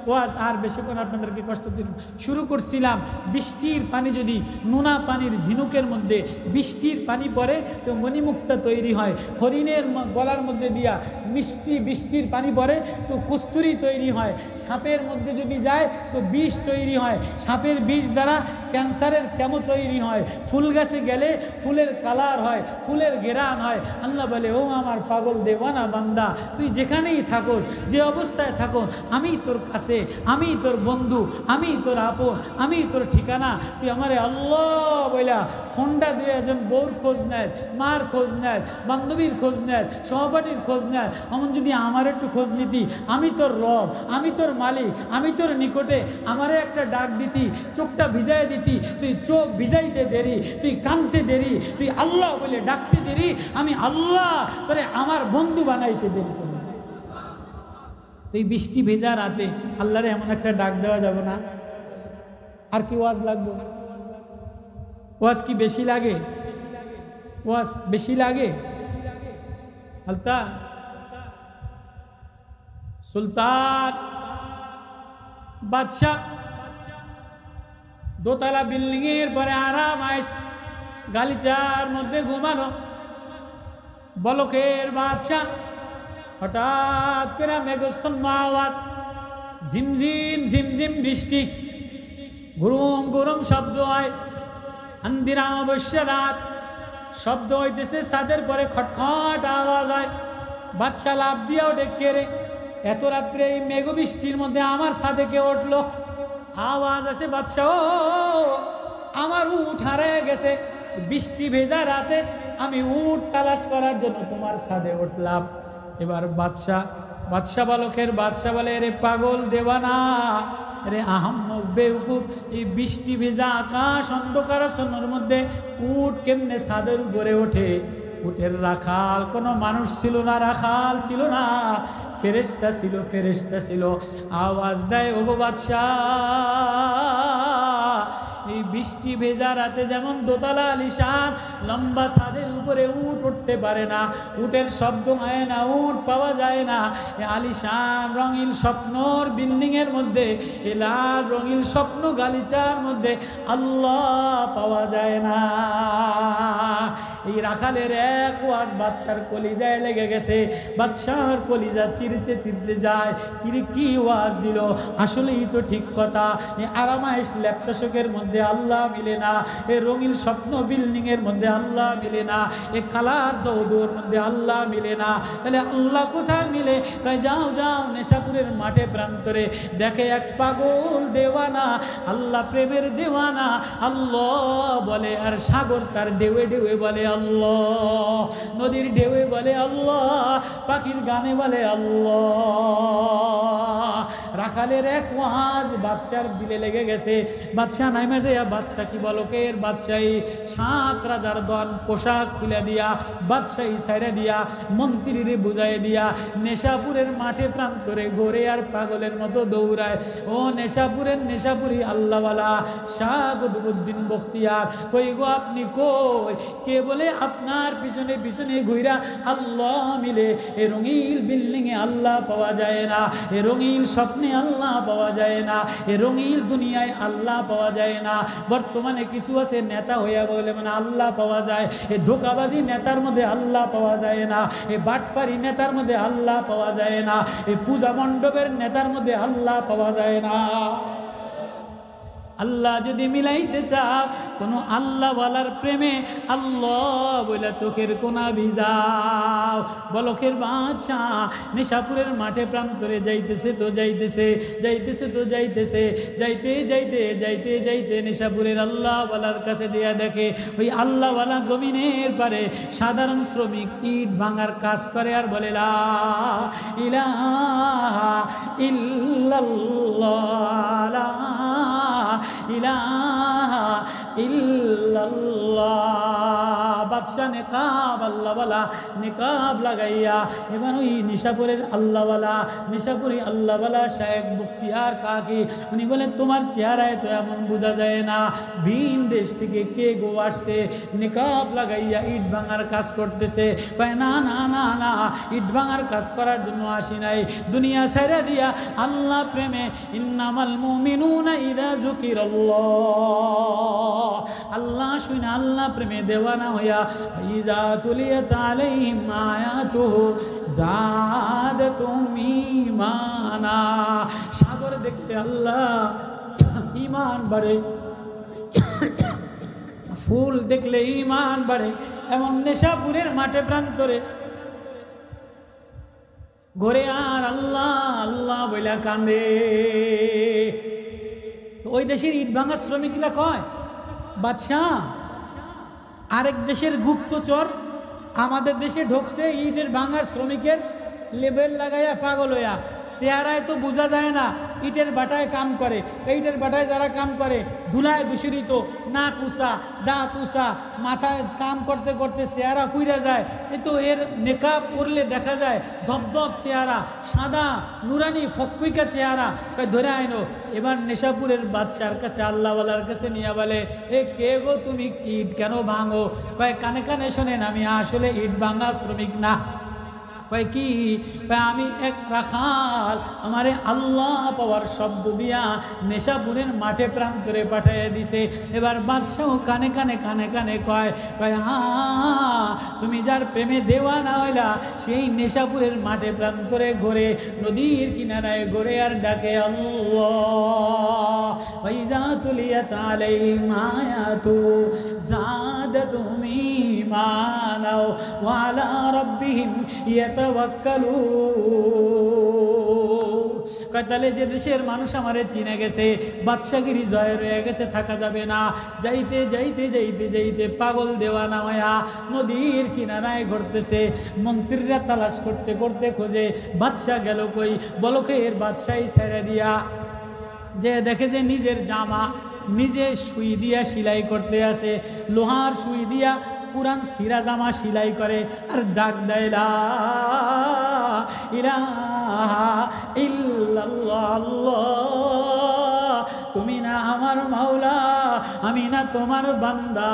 Speaker 1: ওয়াজ, আর বেশিক্ষণ আপনাদেরকে কষ্ট দিলাম। শুরু করছিলাম, বৃষ্টির পানি যদি নোনা পানির ঝিনুকের মধ্যে বৃষ্টির পানি পড়ে তো মণিমুক্তা তৈরি হয়, হরিণের গলার মধ্যে দিয়া মিষ্টি বৃষ্টির পানি পড়ে তো কস্তুরি তৈরি হয়, সাপের মধ্যে যদি যায় তো বিষ তৈরি হয়, সাপের বিষ দ্বারা ক্যান্সারের কেমো তৈরি হয়, ফুল গাছে গেলে ফুলের কালার হয়, ফুলের ঘেরান হয়। আল্লাহ বলে, ও আমার পাগল দেওয়ানা বান্দা, তুই যেখানেই থাকোস, যে অবস্থায় থাকো, আমি তোর কাছে, আমি তোর বন্ধু, আমি তোর আপন, আমি তোর ঠিকানা। তুই আমারে আল্লাহ বইলা ফোনটা দিয়ে একজন বউর খোঁজ নেয়, মার খোঁজ নেয়, বান্ধবীর খোঁজ নেয়, সহপাঠীর খোঁজ নেয়। এমন যদি আমার একটু খোঁজ নিতি, আমি তোর রব, আমি তোর মালিক, আমি তোর নিকটে, আমারে একটা ডাক দিতি, চোখটা ভিজাই দিতি, তুই চোখ ভিজাইতে দেরি, তুই কাঁদতে দেরি, তুই আল্লাহ বলে ডাকতে দেরি, আমি আল্লাহ তোরে আমার বন্ধু বানাইতে দেরি করি। তুই বৃষ্টি ভেজা রাতে আল্লাহরে এমন একটা ডাক দেওয়া যাবে না? আর কি ওয়াজ লাগবে? ওয়াজ কি বেশি লাগে? ওয়াজ বেশি লাগে? আলতা সুলতান বাদশাহ দোতলা বিল্ডিং এর পরে আরাম আয়েশ গালিচার মধ্যে ঘুমানো। বলকের বাদশাহ হঠাৎ করে মেঘাচ্ছন্ন আওয়াজ, ঝিমঝিম ঝিমঝিম বৃষ্টি, গুরুম গুরুম শব্দ হয়, আন্দিরা অবশ্য রাত, শব্দ হইতেছে ছাদের পরে খটখট আওয়াজ হয়। বাদশা লাভ দিয়াও ডেকে রে, এত রাত্রে এই মেঘ বৃষ্টির মধ্যে আমার ছাদে কে উঠলো? আওয়াজ আসে, বাদশা ও আমার উট হারিয়ে গেছে, বৃষ্টি ভেজা রাতে আমি উট তালাশ করার জন্য তোমার ছাদে উঠলাম। এবার বাদশা বালকের বাদশা বলে, রে পাগল দেওয়ানা, রে আহাম্মক বেউকুফ, এই বৃষ্টি ভেজা আকাশ অন্ধকারাচ্ছন্নর মধ্যে উট কেমনে ছাদের উপরে ওঠে? উটের রাখাল কোনো মানুষ ছিল না, রাখাল ছিল না, ফেরেশতা ছিল, ফেরেশতা ছিল। আওয়াজ দেয়, ওগো বাদশাহ, এই বৃষ্টি ভেজা রাতে যেমন দোতলা আলিশান লম্বা ছাদের উপরে উট উঠতে পারে না, উটের শব্দ হয় না, উট পাওয়া যায় না, আলিশান রঙিন স্বপ্নর বিল্ডিং এর মধ্যে, এ লাল রঙিন স্বপ্ন গালিচার মধ্যে আল্লাহ পাওয়া যায় না। এই রাখালের এক ওয়াজ বাদশার কলিজায় লেগে গেছে, বাদশার কলিজা চিরতে চিরতে যায়। কি ওয়াজ দিল, আসলেই তো ঠিক কথা। আরামাইশ ল্যাপটপের মধ্যে আল্লাহ মিলে না, এ রঙিন স্বপ্ন বিল্ডিং এর মধ্যে আল্লাহ মিলে না, এ কালার দৌড়ের মধ্যে আল্লাহ মিলে না। তাহলে আল্লাহ কোথায় মিলে? যাও যাও নেশাপুরের মাঠে প্রান্তরে, দেখে এক পাগল দেওয়ানা, আল্লাহ প্রেমের দেওয়ানা আল্লাহ বলে, আর সাগর তার ঢেউয়ে ঢেউয়ে বলে আল্লাহ, নদীর ঢেউয়ে বলে আল্লাহ, পাখির গানে বলে আল্লাহ। রাখালের এক ওয়াজ বাচ্চার দিলে লেগে গেছে। বাচ্চা নাইমে যায়, বাচ্চা কি বলকের বাদশাহী 7 রাজার দন পোশাক খুলে দিয়া, বাদশাহী সাইরা দিয়া, মন্ত্রীরে বুঝাই দিয়া নেশাপুরের মাঠে প্রান্তরে ঘোরে আর পাগলের মতো দৌড়ায়। ও নেশাপুরের নেশাপুরি আল্লাহওয়ালা শাহ কুতুবউদ্দিন বখতিয়ার, কই গো আপনি কই? কে বলে আপনার পিছনে পিছনে ঘুরা আল্লাহ মিলে? এ রঙিন বিল্ডিং এ আল্লাহ পাওয়া যায় না, এ রঙিন স্বপ্নে আল্লাহ পাওয়া যায় না, এ রঙিন দুনিয়ায় আল্লাহ পাওয়া যায় না। বর্তমানে কিছু আছে নেতা হইয়া বলে মানে আল্লাহ পাওয়া যায়, এ ধোকাবাজি নেতার মধ্যে আল্লাহ পাওয়া যায় না, এ বাটফারি নেতার মধ্যে আল্লাহ পাওয়া যায় না, এ পূজা মণ্ডপের নেতার মধ্যে আল্লাহ পাওয়া যায় না। আল্লাহ যদি মিলাইতে চাও কোন আল্লাহওয়ালার প্রেমে, আল্লাহ বইলা চোখের কোনা ভিজাও। বলকের বাদশা নেশাপুরের মাঠে প্রান্তরে যাইতেছে তো যাইতেছে, যাইতেছে তো যাইতেছে, যাইতে যাইতে যাইতে যাইতে নেশাপুরের আল্লাহওয়ালার কাছে যেয়া দেখে ওই আল্লাহওয়ালা জমিনের পারে সাধারণ শ্রমিক ইট ভাঙার কাজ করে আর বলে লা ইলাহা ইল্লাল্লাহ, লা ইলাহা ইল্লাল্লাহ। বাদশা নেকাব আল্লাহওয়ালা নেকাব লাগাইয়া এবার ওই নিশাপুরের আল্লাহওয়ালা নিশাপুরি আল্লাহওয়ালা শায়েখ মুখতিয়ার কাকি উনি বলেন তোমার চেহারায় তো এমন বোঝা যায় না ভিন দেশ থেকে কে গো আসছে নেকাব লাগাইয়া ইট ভাঙার কাজ করতেছে। না না না না, ইট ভাঙার কাজ করার জন্য আসি নাই, দুনিয়া ছেড়ে দিয়া আল্লাহ প্রেমে ইন্নামাল মুমিনুনা ইযা যুকিরাল্লাহ আল্লাহ শুনে আল্লাহ প্রেমে দেওয়ানা হইয়া ইযা তুলিয়াত আলাইহিম আয়াতুহু যাদাতুহুম ঈমানা। সাগর দেখতে আল্লাহ ঈমান বাড়ে, ফুল দেখলে ঈমান বাড়ে। এমন নেশাপুরের মাঠে প্রান্তরে ঘরে আর আল্লাহ আল্লাহ বইলা কান্দে। ওই দেশের ইট ভাঙা শ্রমিকরা কয় বাদশাহ আরেক দেশের গুপ্তচর আমাদের দেশে ঢুকছে, ইটের ভাঙার শ্রমিকের লেবেল লাগাইয়া পাগল হইয়া, চেহারায় তো বোঝা যায় না, ইটের বাটায় কাম করে। ইটের বাটায় যারা কাম করে ধুলায় দূষিত, নাক উষা দাঁত উষা, মাথায় কাম করতে করতে চেহারা ফুইরা যায়। তো এর মেকআপ করলে দেখা যায় ধপধপ চেহারা, সাদা নুরানি ফকফিকা চেহারা। ধরে আইনো এবার নেশাপুরের বাচ্চার কাছে আল্লাহওয়ালার কাছে নিয়ে বলে এ কে গো তুমি ইট কেন ভাঙো? কানে কানে শোনেন আমি আসলে ইট ভাঙা শ্রমিক না। কি আমি এক রাখাল, আমারে আল্লাহ পাওয়ার শব্দ দিয়া নেশাপুরের মাঠে প্রান্তরে পাঠিয়ে দিছে। এবার বাদশাও কানে কানে কানে কানে কয় তুমি যার প্রেমে দেওয়ানা হইলা সেই নেশাপুরের মাঠে প্রান্তরে ঘুরে নদীর কিনারায় ঘুরে আর ডাকে আল্লাহ ওয়াইজা তুলিয়াত আলাইহিম আয়াতু যাদাতুহুম ঈমানা ওয়া আলা রাব্বিহিম তাহলে যে দেশের মানুষ আমারে চিনে গেছে, বাদশাগিরি জয় রয়ে গেছে, থাকা যাবে না। যাইতে যাইতে যাইতে যাইতে পাগল দেওয়ানা হইয়া নদীর কিনারায় ঘুরতেছে। মন্ত্রীরা তালাশ করতে করতে খোঁজে বাদশা গেল কই। বলকের বাদশাই ছেড়ে দিয়া যে দেখে যে নিজের জামা নিজে সুই দিয়া সেলাই করতে আছে, লোহার সুই দিয়া পুরান সিরা জামা সেলাই করে আর ডাক দেয় লা ইলাহা ইল্লাল্লাহ আল্লাহ তুমি না আমার মাওলা, আমি না তোমার বান্দা।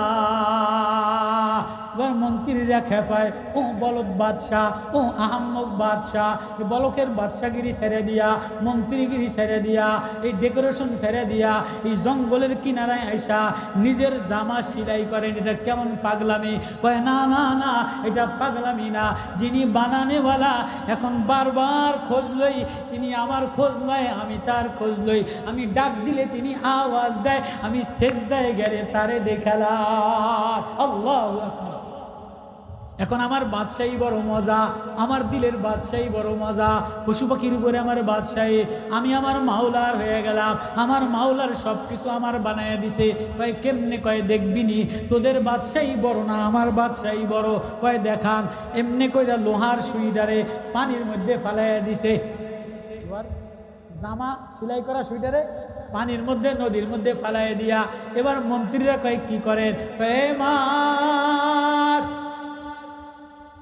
Speaker 1: এবার মন্ত্রীরা খেপায় ও বলদ বাদশাহ, ও আহম্মক বাদশাহ, বলকের বাদশাগিরি ছেড়ে দিয়া মন্ত্রীগিরি ছেড়ে দিয়া এই ডেকোরেশন ছেড়ে দিয়া এই জঙ্গলের কিনারায় আইসা নিজের জামা সেলাই করেন, এটা কেমন পাগলামি? কয় না না না, এটা পাগলামি না, যিনি বানানেওয়ালা এখন বারবার খোঁজ লই, তিনি আমার খোঁজ লয়, আমি তার খোঁজ লই, আমি ডাক দিলে তিনি আওয়াজ দেয়, আমি সেজদায় গেলে তারে দেখালাম। আল্লাহু আকবার। এখন আমার বাদশাহী বড় মজা, আমার দিলের বাদশাহী বড় মজা, পশু পাখির উপরে আমার বাদশাহী, আমি আমার মাওলার হয়ে গেলাম, আমার মাওলার সব কিছু আমার বানায় দিছে। কয় কেমনে? কয় দেখবিনি, তোদের বাদশাহী বড় না আমার বাদশাহী বড়। কয় দেখান। এমনি কইরা লোহার সুইডারে পানির মধ্যে ফালাইয়া দিছে, জামা সেলাই করা সুইডারে পানির মধ্যে নদীর মধ্যে ফালাইয়া দিয়া এবার মন্ত্রীরা কয় কি করেন? কয় মাছ,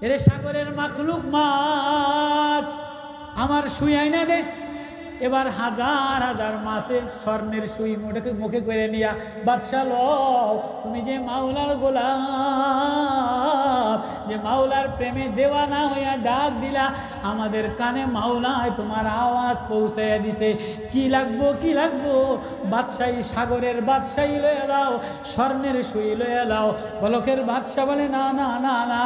Speaker 1: এরে সাগরের মাখলুক মাছ, আমার সুই আইনা দে। এবার হাজার হাজার মাছে স্বর্ণের সুই মুখে করে নিয়া বাদশা লও, তুমি যে মাওলার গোলাম, যে মাওলার প্রেমে দেওয়ানা হইয়া ডাক দিলা, আমাদের কানে মাওলায় তোমার আওয়াজ পৌঁছাইয়া দিছে। কি লাগবো কি লাগবো? বাদশাহী, সাগরের বাদশাহী লইয়া দাও, স্বর্ণের সুই লইয়া দাও। বলকের বাদশা বলে না না না না,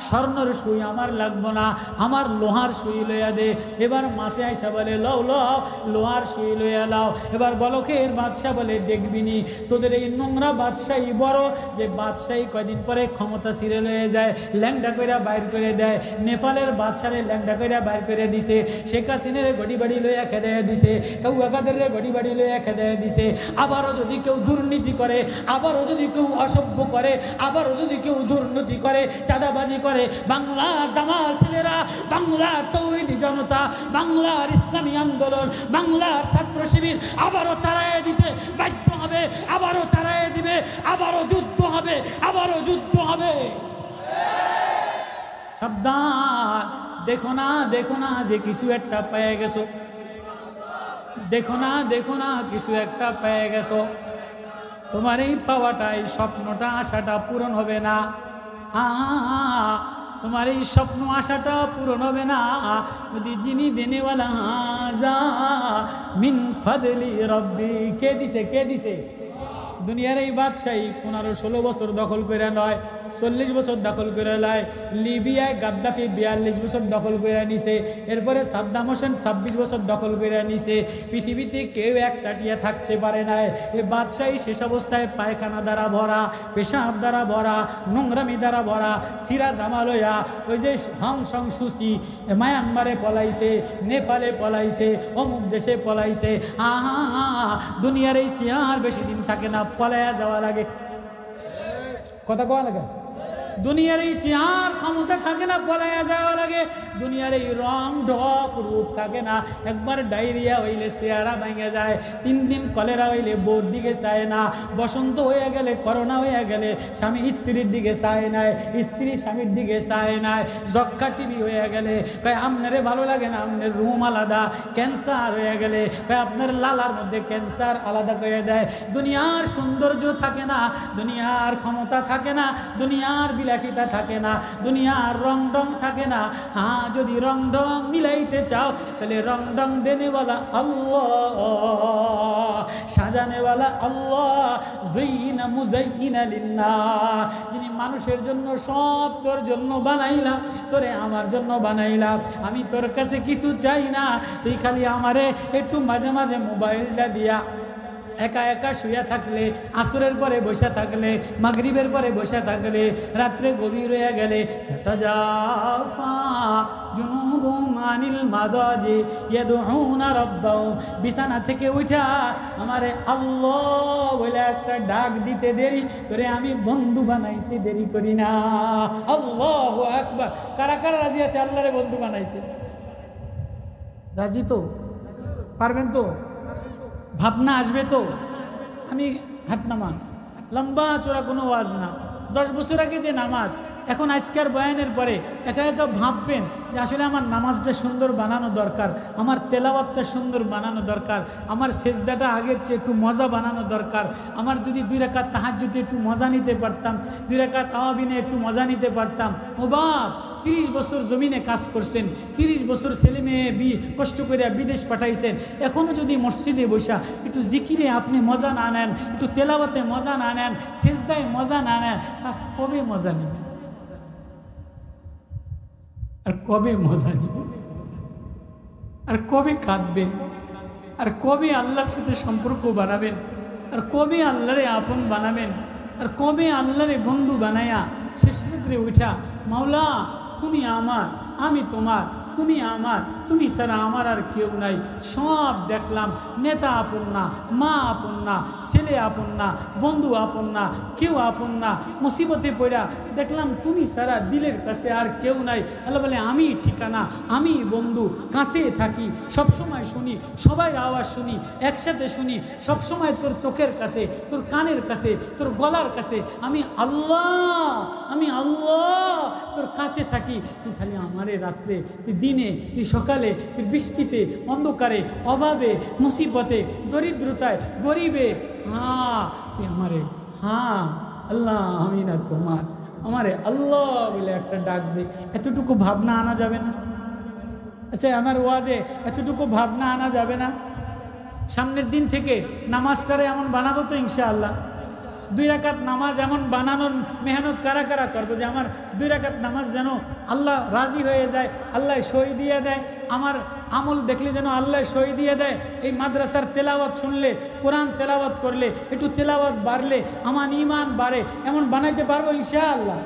Speaker 1: স্বর্ণের সুই আমার লাগবো না, আমার লোহার সুই লইয়া দে। এবার মাছে আইসা বলে লও লও, লোহার সুই লইয়া লাও। এবার বলকের বাদশা বলে দেখবিনি, তোদের এই নোংরা বাদশাহী বড়, যে বাদশাহী কয়দিন পরে ক্ষমতা ছিঁড়ে লয়ে যায়, ল্যাংডা কইরা বাইর করে দেয়। নেপালের বাদশারে ল্যাংডা কইরা বাইর করে দিছে, শেখ হাসিনারে গড়ি বাড়ি লইয়া খেদে দিছে, কেউ একাদের গড়ি বাড়ি লইয়া খেদে দিছে। আবারও যদি কেউ দুর্নীতি করে, আবারও যদি কেউ অসভ্য করে, আবারও যদি কেউ দুর্নীতি করে, চাঁদাবাজি করে, বাংলার দামাল ছেলেরা, বাংলার তৌহিদি জনতা, বাংলার ইসলামী আন্দোলন, বাংলার ছাত্র শিবির আবারও তাড়াইয়া দিতে বাধ্য হবে, আবারও তাড়াইয়া দিবে, আবারও যুদ্ধ হবে, আবারও যুদ্ধ হবে। সাবধান। দেখো না যে কিছু একটা পেয়ে গেছো, দেখো না কিছু একটা পেয়ে গেছো। তোমার এই পাওয়াটা, এই স্বপ্নটা, আশাটা পূরণ হবে না। তোমার এই স্বপ্ন আশাটা পূরণ হবে না যদি যিনি দেনেওয়ালা হাজা মিন ফাদলি রব্বি, কে দিছে দুনিয়ার এই বাদশাহী 15-16 বছর দখল করে নয়, 40 বছর দখল করে নয়। লিবিয়ায় গাদ্দাফি 42 বছর দখল করে নিছে, এরপরে সাদ্দাম হোসেন 26 বছর দখল করে নিছে। পৃথিবীতে কেউ একসাটিয়া থাকতে পারে নাই। এই বাদশাহী শেষ অবস্থায় পায়খানা দ্বারা ভরা, পেশাব দ্বারা ভরা, নোংরামি দ্বারা ভরা। সিরাজ আমালয়া ওই যে হং সং সুচি মায়ানমারে পলাইছে, নেপালে পলাইছে, অমুক দেশে পলাইছে। দুনিয়ার এই চেয়ার বেশি দিন থাকে না, পলায়া যাওয়া লাগে। কথা কওয়া লাগে। দুনিয়ার এই চেয়ার ক্ষমতা থাকে না, পলায়া যাওয়া লাগে। দুনিয়ার এই রং ঢক রূপ থাকে না। একবার ডায়রিয়া হইলে চেহারা ভেঙে যায়, 3 দিন কলেরা হইলে বউর দিকে চায় না, বসন্ত হয়ে গেলে, করোনা হয়ে গেলে স্বামী স্ত্রীর দিকে চায় নাই, স্ত্রী স্বামীর দিকে চায় নাই। যক্ষা টিবি হয়ে গেলে কয় আপনারে ভালো লাগে না, আপনার রুম আলাদা। ক্যান্সার হয়ে গেলে কয় আপনার লালার মধ্যে ক্যান্সার আলাদা করে দেয়। দুনিয়ার সৌন্দর্য থাকে না, দুনিয়ার ক্ষমতা থাকে না, দুনিয়ার বিলাসিতা থাকে না, দুনিয়ার রং ঢং থাকে না। হ্যাঁ, যদি রং ঢং মিলাইতে চাও তাহলে রং ঢং দেনেওয়ালা আল্লাহ, সাজানেওয়ালা আল্লাহ, যুইনা মুযাইয়িনা লিন্নাস, যিনি মানুষের জন্য সব তোর জন্য বানাইলাম, তোরে আমার জন্য বানাইলাম। আমি তোর কাছে কিছু চাই না, তুই খালি আমারে একটু মাঝে মাঝে মোবাইলটা দিয়া একা একা শুয়ে থাকলে, আসরের পরে বসে থাকলে, মাগরিবের পরে বসে থাকলে, রাত্রে গভীর হয়ে গেলে, তাজাফা জুনুবুহুম আনিল মাদাজি ইয়াদউনা রাব্বাহুম, বিছানা থেকে উঠা আমারে আল্লাহ বলে একটা ডাক দিতে দেরি করে আমি বন্ধু বানাইতে দেরি করি না। আল্লাহু আকবার। কারা কারা রাজি আছে আল্লাহরে বন্ধু বানাইতে? রাজি তো? পারবেন তো? ভাবনা আসবে তো? আমি হাত নামান, লম্বা চোরা কোনো ওয়াজ না। 10 বছর আগে যে নামাজ, এখন আজকের বয়ানের পরে একা একা ভাববেন যে আসলে আমার নামাজটা সুন্দর বানানো দরকার, আমার তেলাওয়াতটা সুন্দর বানানো দরকার, আমার সেজদাটা আগের চেয়ে একটু মজা বানানো দরকার, আমার যদি 2 রাকাত তাহাজ্জুদে একটু মজা নিতে পারতাম, 2 রাকাত আওয়াবিনে একটু মজা নিতে পারতাম। ও বাপ, 30 বছর জমিনে কাজ করছেন, 30 বছর ছেলে মেয়ে কষ্ট করে বিদেশ পাঠাইছেন, এখনও যদি মসজিদে বসা একটু জিকিরে আপনি মজা না নেন, একটু তেলাওয়াতে মজা না নেন, সেজদায় মজা না নেন, আর কবে মজা নেবেন? আর কবে মজা নেবেন? আর কবে কাঁদবেন? আর কবে আল্লাহর সাথে সম্পর্ক বানাবেন? আর কবে আল্লাহরে আপন বানাবেন? আর কবে আল্লাহরে বন্ধু বানায়া শেষ রাত্রে উঠা, মাওলা তুমি আমার, আমি তোমার, তুমি আমার, তুমি ছাড়া আমার আর কেউ নাই, সব দেখলাম, নেতা আপন না, মা আপন না, ছেলে আপন না, বন্ধু আপন না, কেউ আপন না, মুসিবতে পড়া দেখলাম তুমি ছাড়া দিলের কাছে আর কেউ নাই। আল্লাহ বলে আমি ঠিকানা, আমি বন্ধু, কাছে থাকি, সবসময় শুনি, সবাই আওয়াজ শুনি, একসাথে শুনি, সবসময় তোর চোখের কাছে, তোর কানের কাছে, তোর গলার কাছে। আমি আল্লাহ, আমি আল্লাহ তোর কাছে থাকি। তুই খালি আমারে রাত্রে, তুই দিনে, তুই সকালে, তুই বৃষ্টিতে, অন্ধকারে, অভাবে, মুসিবতে, দরিদ্রতায়, গরিবে, হ্যাঁ তুই আমারে, হ্যাঁ আল্লাহ আমি না তোমার, আমারে আল্লাহ বলে একটা ডাক দে। এতটুকু ভাবনা আনা যাবে না? আচ্ছা, আমার ওয়াজে এতটুকু ভাবনা আনা যাবে না? সামনের দিন থেকে নামাজটারে এমন বানাবো তো ইনশাআল্লাহ। 2 রাকাত নামাজ এমন বানানোর মেহনত কারা কারা করবো যে আমার 2 রাকাত নামাজ যেন আল্লাহ রাজি হয়ে যায়, আল্লাহ সই দিয়ে দেয়, আমার আমল দেখলে যেন আল্লাহ সই দিয়ে দেয়। এই মাদ্রাসার তেলাওয়াত শুনলে, কোরআন তেলাওয়াত করলে, একটু তেলাওয়াত বাড়লে আমার ঈমান বাড়ে, এমন বানাইতে পারবো ইনশাআল্লাহ।